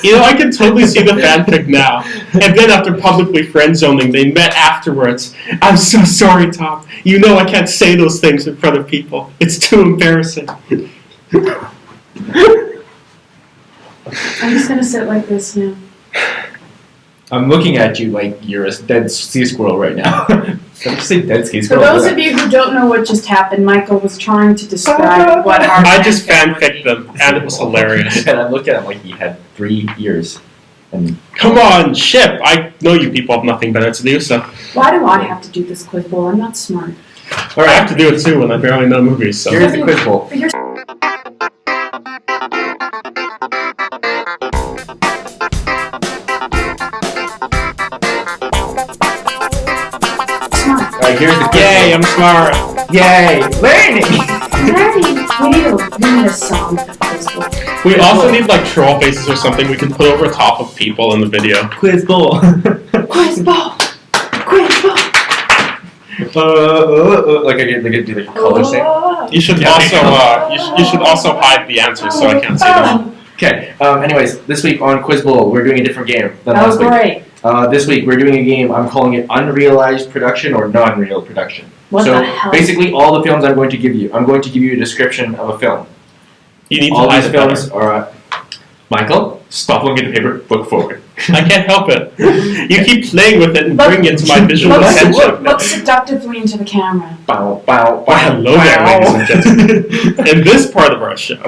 You know, I can totally see the fanfic now. And then after publicly friend-zoning, they met afterwards. I'm so sorry, Tom. You know I can't say those things in front of people. It's too embarrassing. I'm just gonna sit like this now. I'm looking at you like you're a dead sea squirrel right now. Don't you say dead sea For squirrel? those of you who don't know what just happened, Michael was trying to describe what our I just fanficked them, and it was hilarious. And I looked at him like he had 3 ears. And Come on, ship! I know you people have nothing better to do, so Why do I have to do this quiz bowl? I'm not smart. I have to do it too when I barely know movies. So here's the quiz bowl. But you're smart. Alright, here's the quiz Yay, bowl. I'm smart. Yay! Learning! We need a song for the quiz bowl. We also need like troll faces or something we can put over top of people in the video. Quiz bowl. Quiz bowl! Quiz bowl! Like I do the color thing. You should also you should also hide the answers so I can't see them. Okay. Anyways, this week on Quiz Bowl, we're doing a different game than That was last week. great. This week we're doing a game. I'm calling it unrealized production or non-real production. What so the hell? basically, all the films I'm going to give you a description of a film. You need All to hide these it better. films are. Michael, stop looking at the paper. Look forward. I can't help it. You keep playing with it and bring it to my visual Look attention. seductively into the camera. Bow, bow, Well, hello there, ladies and gentlemen. In this part of our show.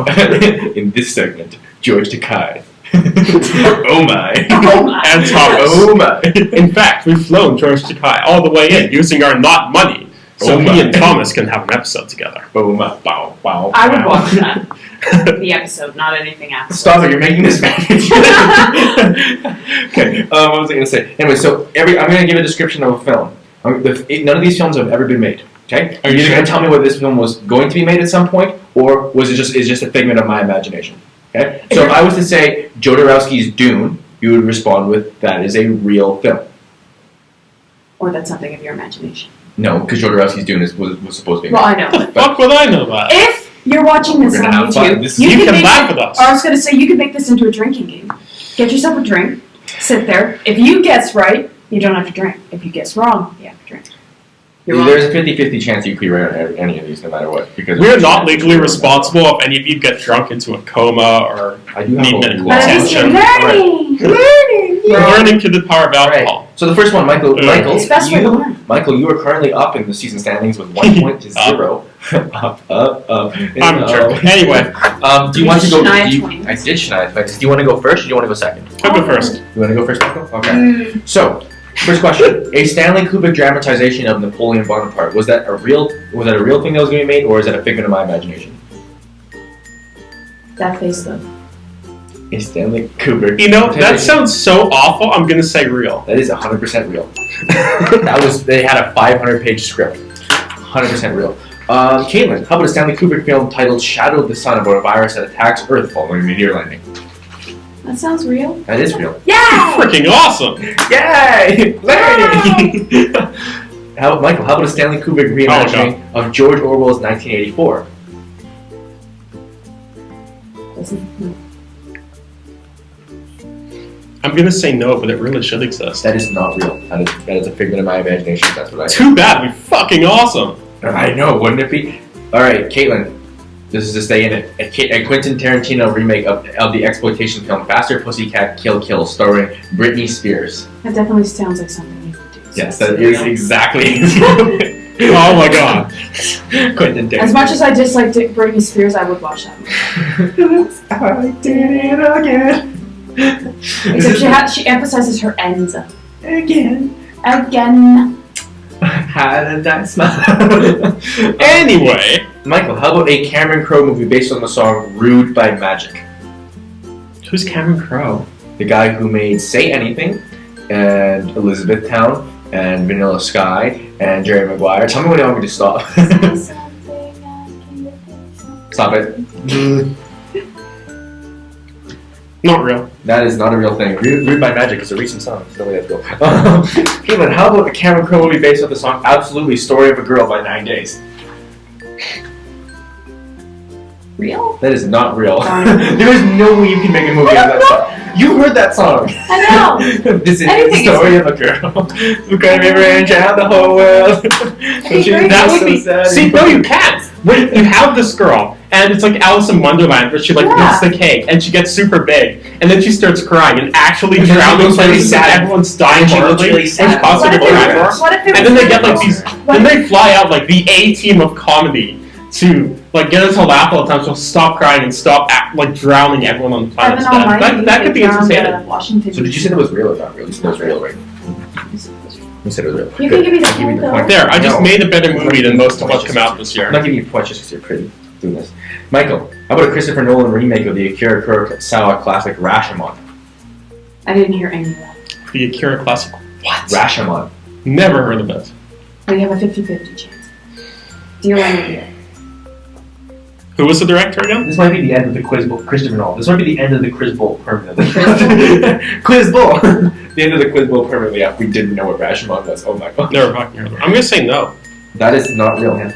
In this segment, George Takei. Oh my. Oh my. And Thomas. Oh my. In fact, we've flown George Takei all the way in using our not money. So Oh he my. and Thomas can have an episode together. Boom, bow, bow. I would watch that. The episode, not anything else. Stop it! You're making this bad. Okay. What was I going to say? Anyway, so I'm going to give a description of a film. None of these films have ever been made. Okay. Are You're you either sure? going to tell me whether this film was going to be made at some point, or was it just a figment of my imagination? Okay. So if I was to say Jodorowsky's Dune, you would respond with that is a real film. Or that's something of your imagination. No, because Jodorowsky's Dune was supposed to be made. Well, I know. What the fuck would I know about it? If you're watching this We're on gonna have fun. YouTube, This- You can make laugh with us. I was going to say, you could make this into a drinking game. Get yourself a drink, sit there. If you guess right, you don't have to drink. If you guess wrong, you have to drink. You're wrong. There's a 50-50 chance you could be right on any of these, no matter what. Because We're not legally responsible if any of you get drunk into a coma or I do have need a medical But at least you're attention. learning. We're learning through the power of All right. alcohol. So the first one, Michael, It's best way to learn. Michael, you are currently up in the season standings with 1 point to 0. Up. I'm a jerk. Anyway, Do you want to go? Shania Twain. I did Shania Twain. Do you want to go first, or do you want to go second? I'll go first. You want to go first, Michael? Okay. So, first question: a Stanley Kubrick dramatization of Napoleon Bonaparte was that a real thing that was going to be made, or is that a figment of my imagination? That face, though. A Stanley Kubrick. You know, that dramatization. sounds so awful, I'm gonna say real. That is 100% real. They had a 500-page script. 100% real. Caitlin, how about a Stanley Kubrick film titled Shadow of the Sun about a virus that attacks Earth following a meteor landing? That sounds real. That is real. Yeah! Freaking awesome! Yay! Learning! Michael, how about a Stanley Kubrick reimagining of George Orwell's 1984? I'm gonna say no, but it really should exist. That is not real. That is a figment of my imagination. That's what I Too bad, we're fucking awesome! I know, wouldn't it be? Alright, Caitlin. This is to stay in it. A Quentin Tarantino remake of the exploitation film Faster Pussycat Kill Kill starring Britney Spears. That definitely sounds like something you would do. So Yes, it's that is real. exactly Oh my god. Quentin Tarantino. As much as I dislike Britney Spears, I would watch that movie. I did it again. Except she emphasizes her ends. Again. Again. How did I smile? Anyway, Michael, how about a Cameron Crowe movie based on the song Rude by Magic? who's Cameron Crowe? The guy who made Say Anything and Elizabethtown and Vanilla Sky and Jerry Maguire. Tell me when you want me to stop. Stop it. Not real. That is not a real thing. Rude by Magic is a recent song. So we have to go. Caitlin, how about a Cameron Crowe movie based on the song Absolutely Story of a Girl by 9 Days? Real? That is not real. Fine. There is no way you can make a movie out of that song. You heard that song. I know. This is Anything the is story of a girl who can rearrange around the whole world. great. That would so be. sad. See, no, you can't. When you have this girl, and it's like Alice in Wonderland, where she like Yeah. eats the cake, and she gets super big, and then she starts crying and actually And then she drowning looks really places, and sad. everyone's dying And she looks horribly. really There's sad. positive What if it drama. was- what if it And was then they get really like these. What Then if- they fly out like the A team of comedy to like get us to laugh all the time, so stop crying and stop like drowning everyone on the planet. Heaven Almighty, That could be they found, entertaining. Washington. So did you say it was real or not real? You said it was real, right? You said it was real. You Good. can give me the I'll point, though. point. There, I just No. made a better movie than most of what's come out this year. I'm not giving you points just because you're pretty doing this. Michael, how about a Christopher Nolan remake of the Akira Kurosawa classic Rashomon? I didn't hear any of that. The Akira classic. What? Rashomon. Never heard of it. But you have a 50-50 chance. Deal any of Who was the director again? This might be the end of the quiz bowl. Christopher Nolan. This might be the end of the quiz bowl permanently. Quiz bowl. The end of the quiz bowl permanently after we didn't know what Rashomon was. Oh my god. Never fucking heard of it. I'm gonna say no. That is not real, man.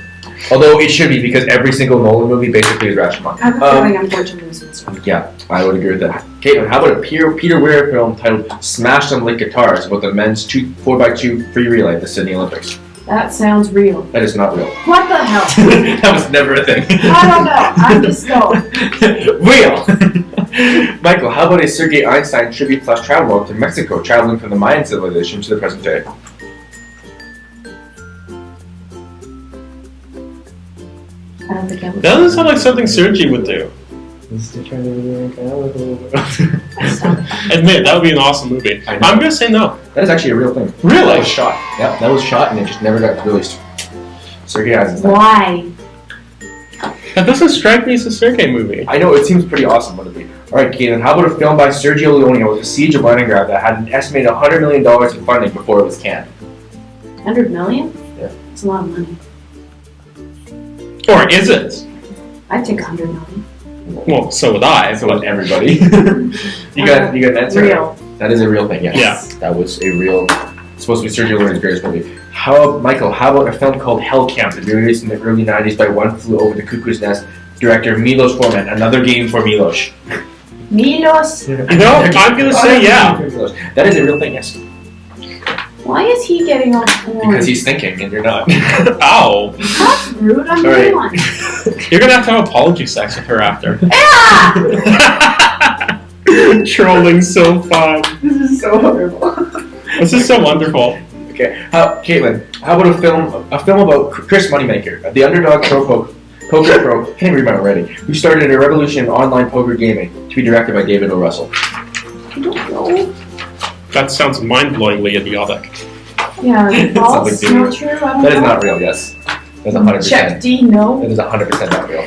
Although it should be because every single Nolan movie basically is Rashomon. I have a feeling I'm going to lose this one. Yeah, I would agree with that. Caitlin, how about a Peter Weir film titled Smash Them Like Guitars about the men's 4x2 free relay at the Sydney Olympics? That sounds real. That is not real. What the hell? That was never a thing. I don't know. I'm just going. Real! Michael, how about a Sergei Einstein tribute / travel log to Mexico, traveling from the Mayan civilization to the present day? I don't think I would. That doesn't sound like something Sergi would do. Admit, that would be an awesome movie. I know. I'm gonna say no. That is actually a real thing. That Really? was shot. Yep, that was shot and it just never got released. Sergei Eisenstein. Why? That doesn't strike me as a Sergei movie. I know, it seems pretty awesome, wouldn't it be? Alright, Keaton, how about a film by Sergio Leone about the siege of Leningrad that had an estimated $100 million in funding before it was canned? 100 million? Yeah. It's a lot of money. Or is it? I'd take 100 million. Well, so would I. So was everybody. you got an answer? Real. That is a real thing, yes. Yeah. That was a real, it's supposed to be Sergio Leone's greatest movie. Michael, how about a film called Hell Camp that was released in the early 90s by One Flew Over the Cuckoo's Nest director Milos Forman? Another game for Milos. Milos? You know, I'm gonna say yeah. That is a real thing, yes. Why is he getting all porn? Because he's thinking and you're not. Ow. That's rude. I'm All right. one. You're gonna have to have apology sex with her after. Ah! Trolling so fun. This is so horrible. This is so wonderful. Okay, Caitlin, how about a film about Chris Moneymaker, the underdog poker pro, can't even read mine already, who started a revolution in online poker gaming, to be directed by David O. Russell. I don't know. That sounds mind-blowingly idiotic. Yeah, false, Sounds like not true. I don't That is know. not real, yes. That's 100%. Check D, no. That is 100% not real.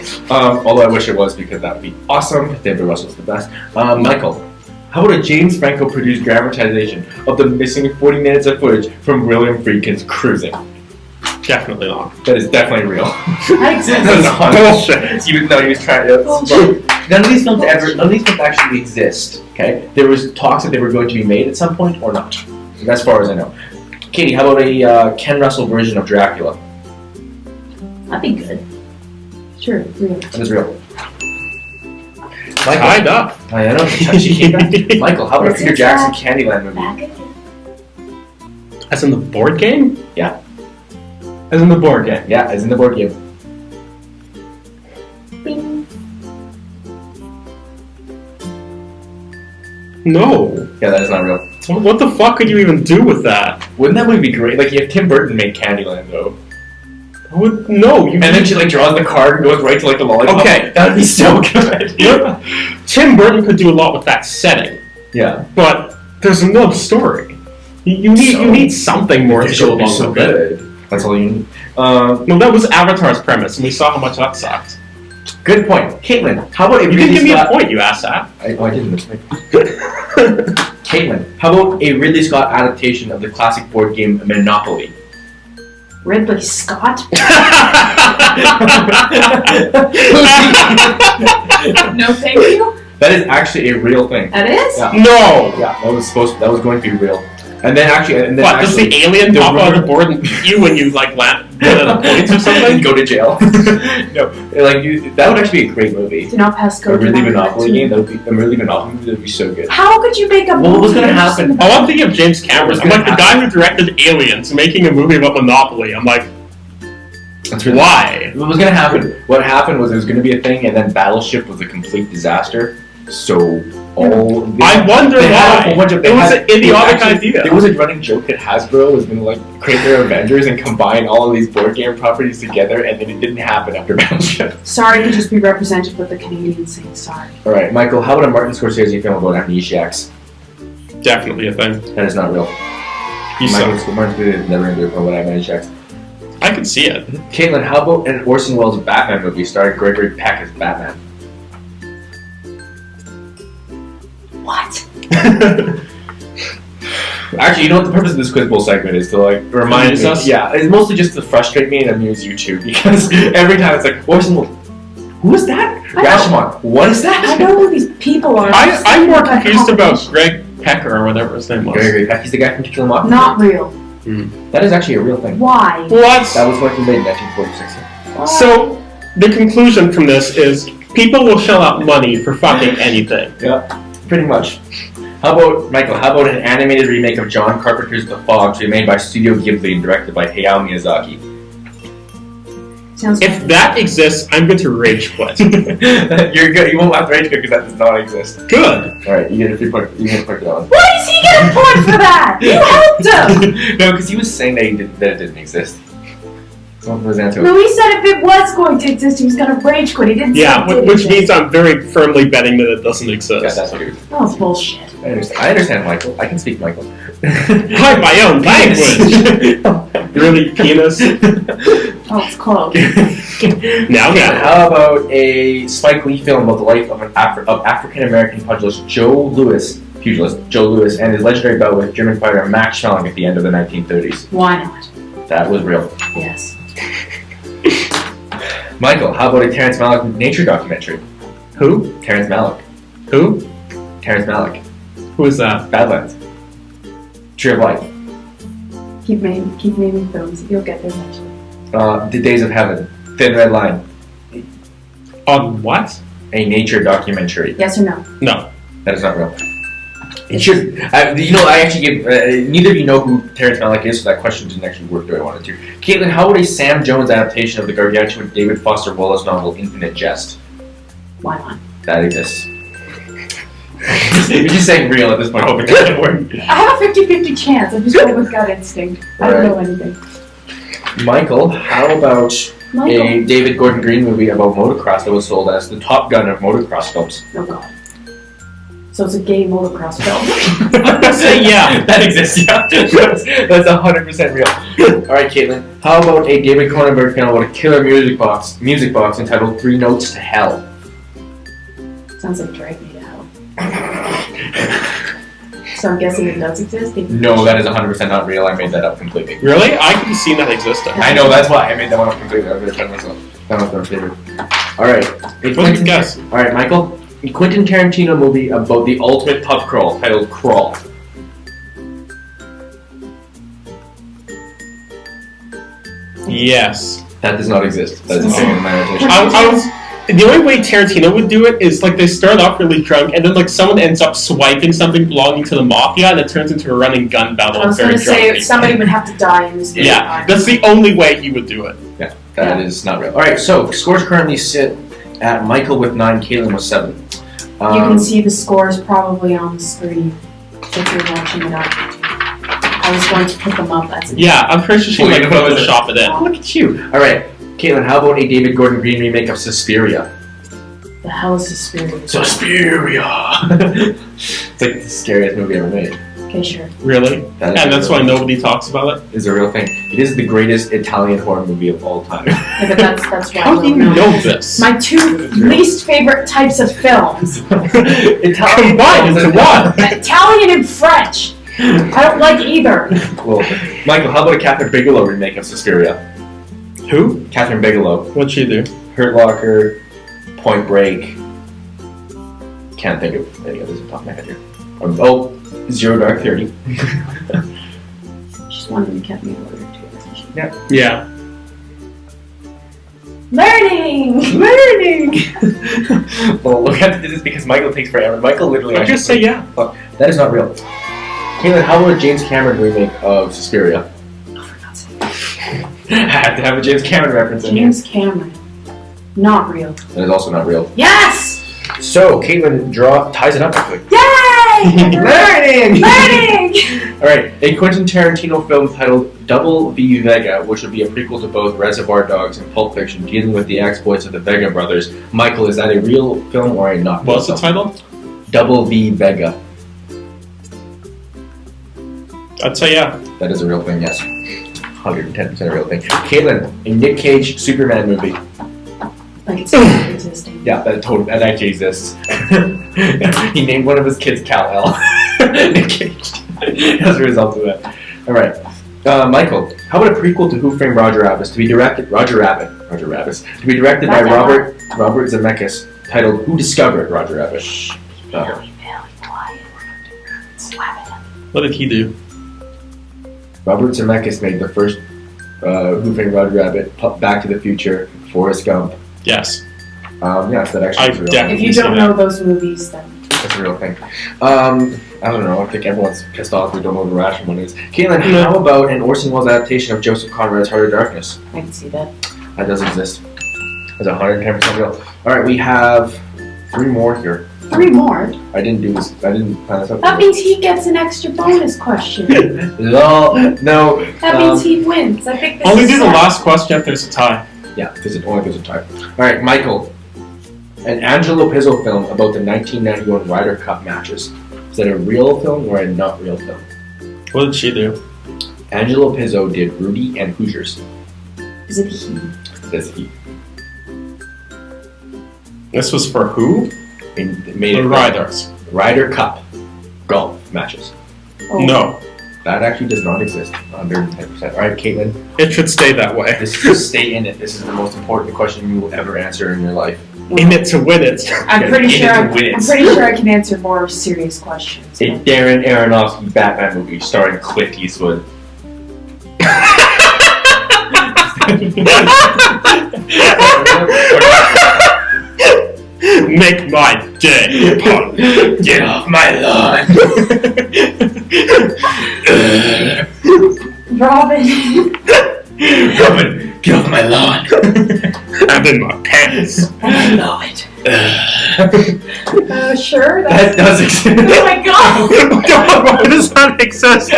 Although I wish it was because that would be awesome. David Russell's the best. Michael, how about a James Franco produced dramatization of the missing 40 minutes of footage from William Friedkin's Cruising? Definitely not. That is definitely real. That exists. That is 100%. Bullshit. Even though he was trying to. Bullshit. None of these films actually exist. Okay, there was talks that they were going to be made at some point or not. As far as I know. Katie, how about a Ken Russell version of Dracula? That'd be good. Sure, real. That is real. Tied up. I know. She came back. Michael, how about a This Peter is Jackson Candyland movie? Back again. As in the board game? Yeah. As in the board game. Yeah, as in the board game. Bing. No. Yeah, that is not real. What the fuck could you even do with that? Wouldn't that movie be great? Like if Tim Burton made Candyland though. No, you. And then she like draws the card and goes right to like the lollipop. Okay. That would be so good. Look, Tim Burton could do a lot with that setting, Yeah. but there's no story. You need something more to go Visual would be along so with it. good. That's all you need. No, that was Avatar's premise, and we saw how much that sucked. Good point. Caitlin, how about a You didn't Ridley give me a Scott... point, you asshat. I didn't. That's right. Caitlin, how about a Ridley Scott adaptation of the classic board game Monopoly? Ridley Scott? No, thank you. That is actually a real thing. That is? Yeah. No! Yeah, that was going to be real. And then What, does the alien pop out of the board and eat you when you like land at a points or something? and go to jail? No, like that would actually be a great movie. Do not pass go. A really Monopoly game. That would be a really Monopoly movie. That would be so good. How could you make a movie? What was gonna happen? Oh, I'm thinking of James Cameron. I'm like the guy who directed Aliens, making a movie about Monopoly. I'm like, That's really why? What was gonna happen? What happened was it was gonna be a thing, and then Battleship was a complete disaster. So I wonder why. It was an idiotic idea. There was a running joke that Hasbro was gonna like create their Avengers and combine all of these board game properties together, and then it didn't happen after Battleship. Sorry to just be represented with the Canadians saying sorry. All right, Michael. How about a Martin Scorsese film about amnesiacs? Definitely a thing. That is not real. You suck. Martin Scorsese is never gonna do a film about amnesiacs. I can see it. Caitlin, how about an Orson Welles Batman movie starring Gregory Peck as Batman? What? Actually, you know what the purpose of this quiz bowl segment is? To like remind Amuse me. us? Yeah, it's mostly just to frustrate me and amuse you too, because every time it's like Orson Welles. Who is that? I know. Rashomon. What is I that? know who these people are. I'm more confused about Greg Pecker or whatever his name was. Gregory Peck. He's the guy from To Kill a Mockingbird. Not real. That is actually a real thing. Why? What? That was what he made in 1946. Why? So, the conclusion from this is people will shell out money for fucking anything. Yeah, pretty much. How about, Michael, how about an animated remake of John Carpenter's The Fog to be made by Studio Ghibli and directed by Hayao Miyazaki? Sounds If that exists, I'm going to rage quit. You're good. You won't have to rage quit because that does not exist. Good. Alright, you get a 3 point. You get a point for that one. Why does he get a point for that? You helped him! No, because he was saying that, that it didn't exist. So what was the answer? No, he said if it was going to exist, he was going to rage quit. He didn't Yeah, say it did which exist. means I'm very firmly betting that it doesn't exist. Yeah, that's what he was. Oh, it's bullshit. I understand, Michael. I can speak, Michael. By my own language. Really, penis? Oh, it's close. Now. How about a Spike Lee film about the life of an African American pugilist Joe Louis, and his legendary bout with German fighter Max Schmeling at the end of the 1930s? Why not? That was real. Yes. Michael, how about a Terrence Malick nature documentary? Who? Terrence Malick. Who? Terrence Malick. Who is that? Badlands. Tree of Life. Keep naming films. You'll get there eventually. The Days of Heaven. Thin Red Line. On what? A nature documentary. Yes or no? No. That is not real. It should. I actually give. Neither of you know who Terrence Malick is, so that question didn't actually work the way I wanted to. Caitlin, how would a Sam Jones adaptation of the gargantuan David Foster Wallace novel Infinite Jest? Why not? That exists. You're just saying real at this point. Hoping that doesn't work. I have a 50-50 chance. I'm just going with gut instinct. I don't know anything. Michael, how about Michael. a David Gordon Green movie about motocross that was sold as the Top Gun of motocross films? Oh God. So it's a gay motocross film. I'm gonna say yeah. That exists, yeah. That's 100% real. Alright, Caitlin, how about a David Cronenberg film about a killer music box entitled 3 Notes to Hell? Sounds like Drag Me to Hell. So I'm guessing it does exist? No, that is 100% not real. I made that up completely. Really? I could have seen that existed. I know, that's why I made that one up completely. I was going to try myself. That was my favorite. Alright. What's the guess? Alright, Michael. A Quentin Tarantino movie about the ultimate pub crawl titled Crawl. Yes. That does not exist. That is a single imagination. The only way Tarantino would do it is like they start off really drunk and then like someone ends up swiping something belonging to the mafia and it turns into a running gun battle. I was going to say somebody would have to die in this movie. Yeah, that's the only way he would do it. Yeah, that is not real. Alright, so scores currently sit at Michael with 9, Caitlin with 7. You can see the scores probably on the screen if you're watching it on YouTube. I was going to put them up as Yeah, I'm pretty sure she might Photoshop it in. Oh, look at you. Alright, Caitlin, how about a David Gordon Green remake of Suspiria? The hell is Suspiria? Suspiria! It's like the scariest movie ever made. Okay, sure. Really? That And that's why nobody talks about it? It's a real thing. It is the greatest Italian horror movie of all time. Yeah, but that's why How do you I don't know this? My 2 least favorite types of films. Italian Combined into one! Italian and French. I don't like either. Well, Michael, how about a Catherine Bigelow remake of Suspiria? Who? Catherine Bigelow. What'd she do? Hurt Locker, Point Break. Can't think of any others off the top of my head here. Oh, Zero Dark 30. Just one of them kept me ordered to attention. Yeah. Learning! Well, we have to do this because Michael takes forever. Michael literally. I just say yeah. That is not real. Caitlin, how about a James Cameron remake of Suspiria? Oh, for God's sake. I have to have a James Cameron reference in here. James Cameron. Not real. That is also not real. Yes! So, Caitlin ties it up quickly. Yay! Learning! Alright, a Quentin Tarantino film titled Double V Vega, which would be a prequel to both Reservoir Dogs and Pulp Fiction, dealing with the exploits of the Vega brothers. Michael, is that a real film or a not real What's the title? Double V Vega. I'd say yeah. That is a real thing, yes. 110% a real thing. Caitlin, a Nick Cage Superman movie. Like it's not existing. Yeah, that actually exists. He named one of his kids Kal-El. Nick Cage. As a result of that. Alright. Michael, how about a prequel to Who Framed Roger Rabbit to be directed by Robert Zemeckis, titled Who Discovered Roger Rabbit? Very quiet. What did he do? Robert Zemeckis made the first Who Framed Roger Rabbit, Back to the Future, Forrest Gump. Yes. Yes, that actually is real. definitely- If you don't know those movies, then That's a real thing. I don't know. I think everyone's pissed off we don't know what the ration one is. Caitlin, No. how about an Orson Welles adaptation of Joseph Conrad's Heart of Darkness? I can see that. That does exist. That's 110% real. Alright, we have 3 more here. 3 more. I didn't do this. I didn't plan this out. That means he gets an extra bonus question. Lol. No. That means he wins. I think this Only is do the sad. last question if there's a tie. Yeah, because it only goes a time. Alright, Michael. An Angelo Pizzo film about the 1991 Ryder Cup matches. Is that a real film or a not real film? What did she do? Angelo Pizzo did Rudy and Hoosiers. Is it he? That's he. This was for who? They made The it Riders. Ryder Cup golf matches. Oh. No. That actually does not exist. 110%. Alright, Caitlin. It should stay that way. This is just stay in it. This is the most important question you will ever answer in your life. In it to win it. I'm pretty In sure. it to I'm win it. pretty sure I can answer more serious questions. A Darren Aronofsky Batman movie starring Clint Eastwood. Make my day, punk. Get off my lawn! Robin. Robin, get off my lawn! I'm in my pants. I know it. Sure. That does exist. Oh my god. Why does that exist?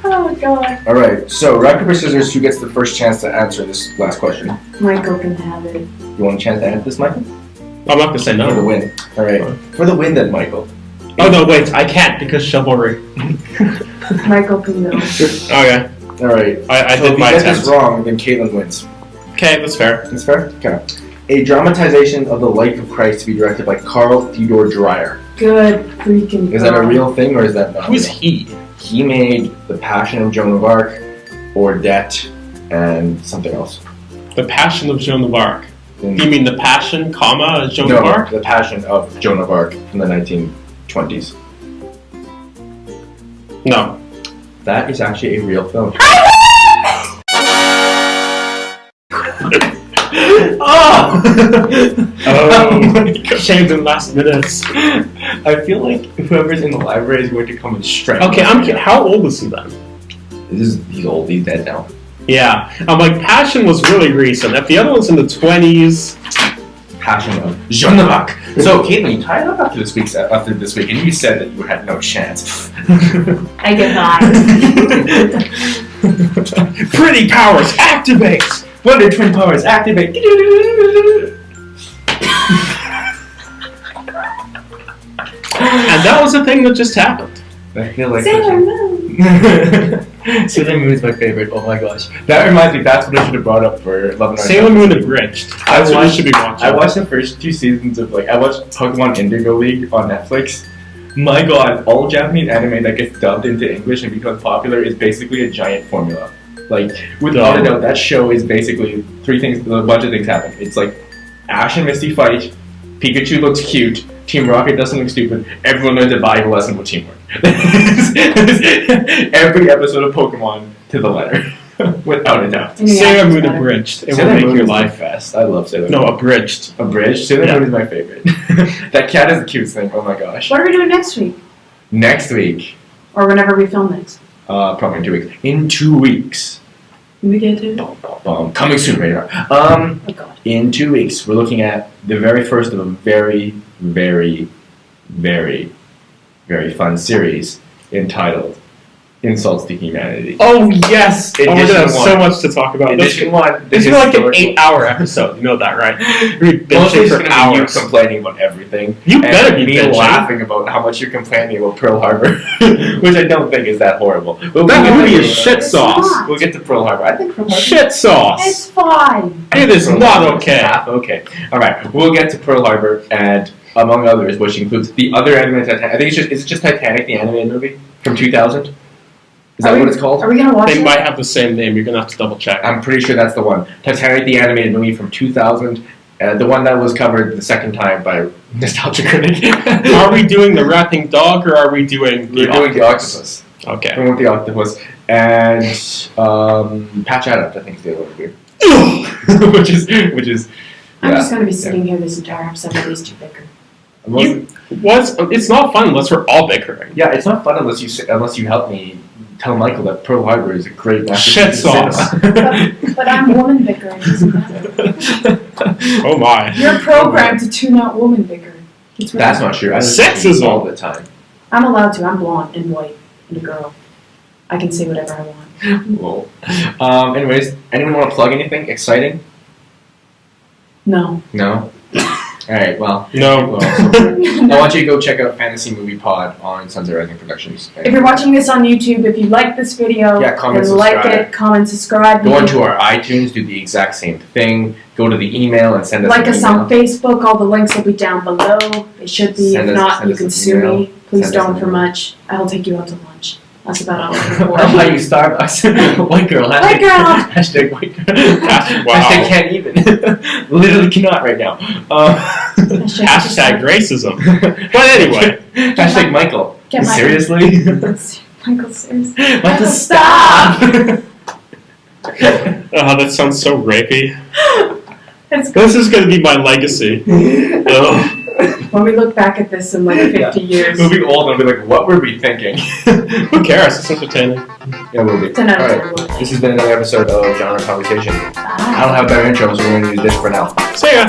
Oh my god. Alright, so rock, paper, scissors, who gets the first chance to answer this last question? Michael can have it. You want a chance to answer this, Michael? I'm not gonna say For the no. win. Alright. For the win then, Michael. Oh no, wait, I can't because chivalry. Michael can go. Okay, Alright. I So did if my you get this attempt. wrong, then Caitlin wins. Okay, that's fair. That's fair? Okay. A dramatization of the life of Christ to be directed by Carl Theodor Dreyer. Good freaking Is that a God. real thing or is that not Who's real? he? He made The Passion of Joan of Arc, Debt, and something else. The Passion of Joan of Arc. And- You mean the Passion, comma, Joan no, of Arc? The Passion of Joan of Arc from the 1920s. No. That is actually a real film. Oh! Oh my God. Shamed in last minutes. I feel like whoever's in the library is going to come and strike. Okay, how old was he then? He's old. He's dead now. Yeah. I'm like, Passion was really recent. If the other one's in the 20s... Passion of Joan of Arc. So, Caitlin, you tied up after this week, and you said that you had no chance. I get high. Pretty powers, activate! Wonder Twin Powers, activate! And that was the thing that just happened. I feel like Sailor Moon. Sailor Moon is my favorite. Oh my gosh, that reminds me. That's what I should have brought up for Love and Sailor Moon Abridged. That's what you should be watching. I watched the first 2 seasons of I watched Pokemon Indigo League on Netflix. My god, all Japanese anime that gets dubbed into English and becomes popular is basically a giant formula. Like, without a doubt, that show is basically 3 things, a bunch of things happen. It's like, Ash and Misty fight, Pikachu looks cute, Team Rocket does something stupid, everyone learns a valuable lesson with teamwork. Every episode of Pokemon to the letter, without a doubt. Sailor Moon abridged. It will Sailor make Moon your is life. the best. I love Sailor Moon. No, abridged. Abridged? Sailor Yeah. Moon is my favorite. That cat is the cutest thing. Oh my gosh. What are we doing next week? Next week, Or whenever we film next? probably in 2 weeks. In 2 weeks. We get to. Coming soon, radar. Oh God. In 2 weeks, we're looking at the very first of a very, very, very, very fun series entitled Insults to Humanity. Oh yes! Oh, we're gonna have Edition so one. much to talk about. Edition 1. This is like an 8-hour episode. You know that, right? We're Mostly bitching it's for going to be you hours. complaining about everything. You better be me bitching. laughing about how much you're complaining about Pearl Harbor, which I don't think is that horrible. But That we'll movie get is to- shit sauce. We'll get to Pearl Harbor. I think Pearl Harbor. Shit sauce. It's fine. It is Pearl not Harbor is okay. half okay. All right, we'll get to Pearl Harbor and among others, which includes the other animated Titanic. I think is it just Titanic, the animated movie from 2000? Is that what it's called? Are we gonna watch They it? might have the same name. You're gonna have to double check. I'm pretty sure that's the one. Titanic, the animated movie from 2000. The one that was covered the second time by Nostalgia Critic. Are we doing the rapping dog or are we doing We're doing the octopus. Okay. Going with the octopus. And Patch Adams, I think, is the other one here. which is. I'm yeah. just gonna be sitting here this entire episode with these two bicker. It's not fun unless we're all bickering. Yeah, it's not fun unless you help me tell Michael that Pearl Harbor is a great Shit masterpiece of sauce. cinema. But I'm woman bickering, doesn't matter. Oh my. You're programmed to tune out woman bickering. It's That's not true. I Sexism. all the time. I'm allowed to. I'm blonde and white and a girl. I can say whatever I want. Whoa. Anyways, anyone want to plug anything exciting? No. No. All right. Well. No. I want you to go check out Fantasy Movie Pod on Sunset Rising Productions. If you're watching this on YouTube, if you like this video, Yeah, comment, then like subscribe. it, comment, subscribe. Go onto our iTunes, do the exact same thing. Go to the email and send us Like an us email. on Facebook. All the links will be down below. They should be. Send If us- not, send you us can an sue email. me. Please Send us don't an for email. much. I will take you out to lunch. That's about all I can I love how afford. you Starbucks. White girl. White girl. Hashtag white girl. Wow. Hashtag can't even. Literally cannot right now. Hashtag racism. But anyway. Hashtag Michael. Get my- Seriously? Michael, seriously. Michael, stop! Oh, that sounds so rapey. It's This is gonna be my legacy. Ugh. when we look back at this in like 50 years. We'll be old and we'll be like, what were we thinking? Who cares? It's entertaining. Yeah, we'll be. 10 out of Alright, 10. this has been another episode of Genre Conversation. I Bye. don't have a better intro, so we're going to use this for now. See ya.